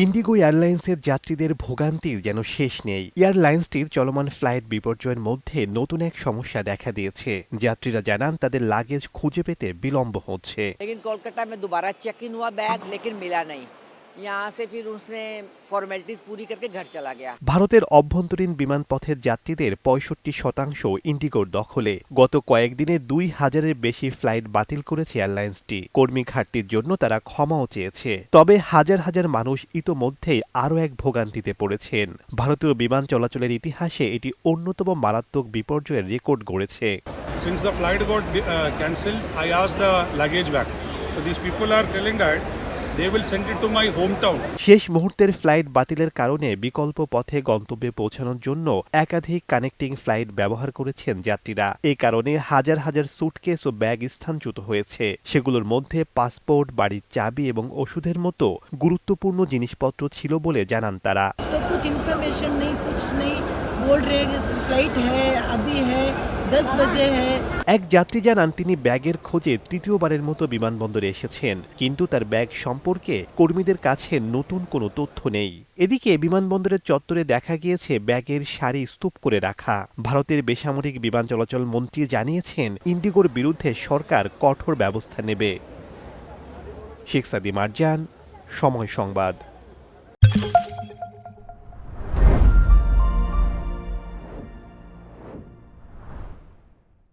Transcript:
Indigo এয়ারলাইন্সের যাত্রীদের ভোগান্তির যেন শেষ নেই। এয়ারলাইন্সটির চলমান ফ্লাইট বিপর্যয়ের মধ্যে নতুন এক সমস্যা দেখা দিয়েছে। যাত্রীরা জানান তাদের লাগেজ খুঁজে পেতে বিলম্ব হচ্ছে। लेकिन कोलकाता में दोबारा चेक इन हुआ बैग लेकिन मिला नहीं। यहाँ से फिर उसने फॉर्मेलिटीज पूरी करके घर चला गया। ভারতের অভ্যন্তরীণ বিমানপথের যাত্রীদের ৬৫% ইন্ডিগোর দখলে। গত কয়েকদিনে ২,০০০-এর বেশি ফ্লাইট বাতিল করেছে এয়ারলাইন্সটি। কর্মী ঘাটতির জন্য তারা ক্ষমাও চেয়েছে। তবে হাজার হাজার মানুষ ইতোমধ্যেই আরও এক ভোগান্তিতে পড়েছেন। ভারতীয় বিমান চলাচলের ইতিহাসে এটি অন্যতম মারাত্মক বিপর্যয়ের record গড়েছে। Since the flight got cancelled, I asked the luggage back. So these people are telling that they will send it to my hometown. শেষ মুহূর্তের ফ্লাইট বাতিলের কারণে বিকল্প পথে গন্তব্যে পৌঁছানোর জন্য একাধিক কানেক্টিং ফ্লাইট ব্যবহার করেছেন যাত্রীরা। এ কারণে হাজার হাজার সুটকেস ও ব্যাগ স্থানচ্যুত হয়েছে। সেগুলোর মধ্যে পাসপোর্ট, বাড়ির চাবি এবং ওষুধের মতো গুরুত্বপূর্ণ জিনিসপত্র ছিল বলে জানান তারা। तो कुछ इन्फॉर्मेशन नहीं, कुछ नहीं बोल रहे हैं। फ्लाइट है, अभी है, 10 बजे है। এক যাত্রী জানান তিনি ব্যাগের খোঁজে তৃতীয়বারের মতো বিমানবন্দরে এসেছেন, কিন্তু তার ব্যাগ সম্পর্কে কর্মীদের কাছে নতুন কোনো তথ্য নেই। এদিকে বিমানবন্দরের চত্বরে দেখা গিয়েছে ব্যাগের সারি স্তূপ করে রাখা। ভারতের বেসামরিক বিমান চলাচল মন্ত্রী জানিয়েছেন ইন্ডিগোর বিরুদ্ধে সরকার কঠোর ব্যবস্থা নেবে। শেখ সাদি মারজান, সময় সংবাদ।